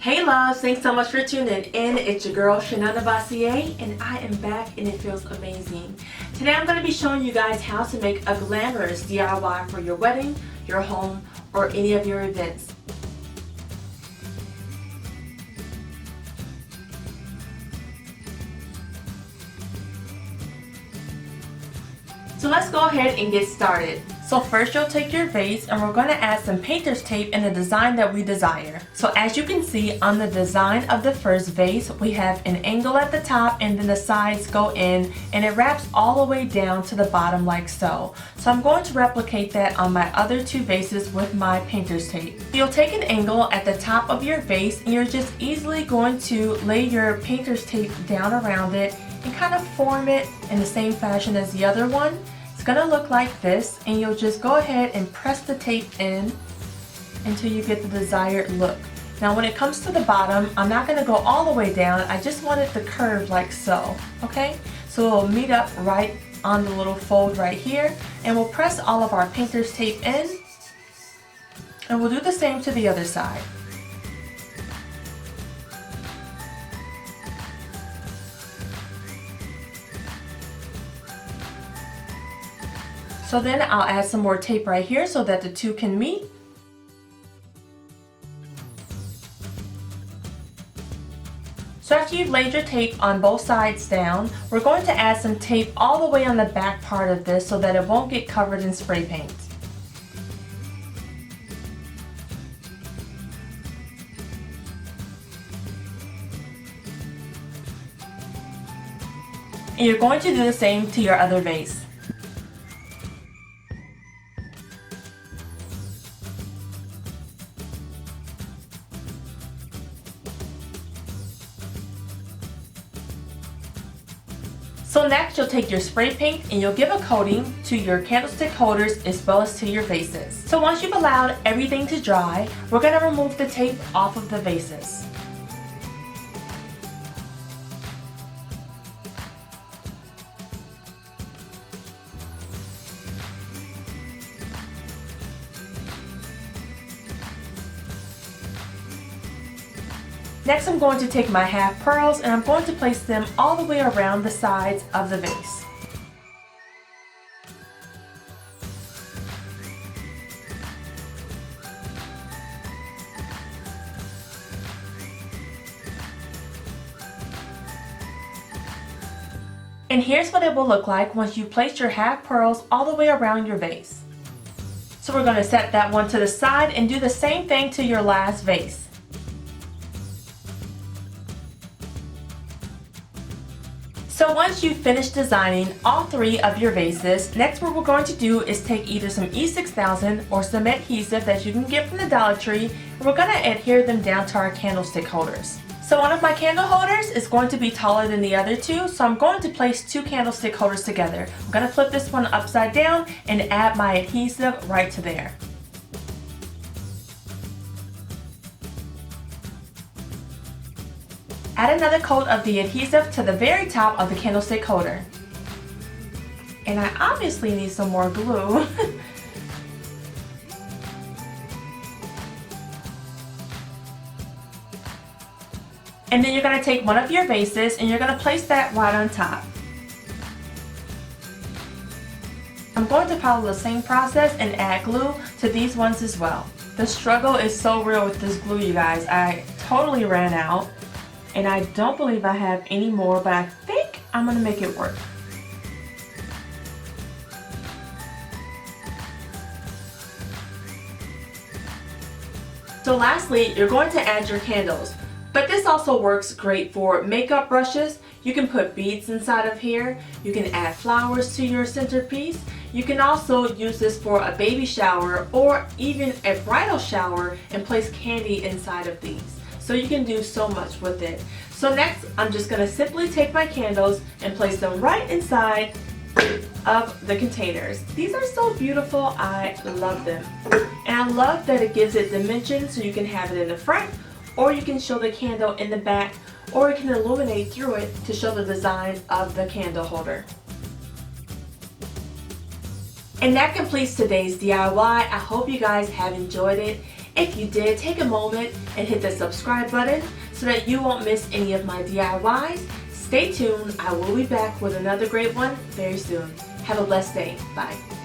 Hey loves, thanks so much for tuning in. It's your girl chanellenovosey and I am back and it feels amazing. Today I'm going to be showing you guys how to make a glamorous DIY for your wedding, your home, or any of your events. So let's go ahead and get started. So first you'll take your vase and we're going to add some painter's tape in the design that we desire. So as you can see on the design of the first vase, we have an angle at the top and then the sides go in and it wraps all the way down to the bottom like so. So I'm going to replicate that on my other two vases with my painter's tape. You'll take an angle at the top of your vase and you're just easily going to lay your painter's tape down around it and kind of form it in the same fashion as the other one. It's going to look like this, and you'll just go ahead and press the tape in until you get the desired look. Now when it comes to the bottom, I'm not going to go all the way down, I just want it to curve like so, okay? So we'll meet up right on the little fold right here, and we'll press all of our painter's tape in, and we'll do the same to the other side. So then I'll add some more tape right here so that the two can meet. So after you've laid your tape on both sides down, we're going to add some tape all the way on the back part of this so that it won't get covered in spray paint. And you're going to do the same to your other vase. So next you'll take your spray paint and you'll give a coating to your candlestick holders as well as to your vases. So once you've allowed everything to dry, we're going to remove the tape off of the vases. Next I'm going to take my half pearls and I'm going to place them all the way around the sides of the vase. And here's what it will look like once you place your half pearls all the way around your vase. So we're going to set that one to the side and do the same thing to your last vase. So once you've finished designing all three of your vases, next what we're going to do is take either some E6000 or some adhesive that you can get from the Dollar Tree, and we're going to adhere them down to our candlestick holders. So one of my candle holders is going to be taller than the other two, so I'm going to place two candlestick holders together. I'm going to flip this one upside down and add my adhesive right to there. Add another coat of the adhesive to the very top of the candlestick holder. And I obviously need some more glue. And then you're going to take one of your vases and you're going to place that right on top. I'm going to follow the same process and add glue to these ones as well. The struggle is so real with this glue, you guys. I totally ran out. And I don't believe I have any more, but I think I'm going to make it work. So lastly, you're going to add your candles. But this also works great for makeup brushes. You can put beads inside of here. You can add flowers to your centerpiece. You can also use this for a baby shower or even a bridal shower and place candy inside of these. So you can do so much with it. So next, I'm just going to simply take my candles and place them right inside of the containers. These are so beautiful. I love them. And I love that it gives it dimension so you can have it in the front, or you can show the candle in the back, or you can illuminate through it to show the design of the candle holder. And that completes today's DIY. I hope you guys have enjoyed it. If you did, take a moment and hit the subscribe button so that you won't miss any of my DIYs. Stay tuned, I will be back with another great one very soon. Have a blessed day. Bye.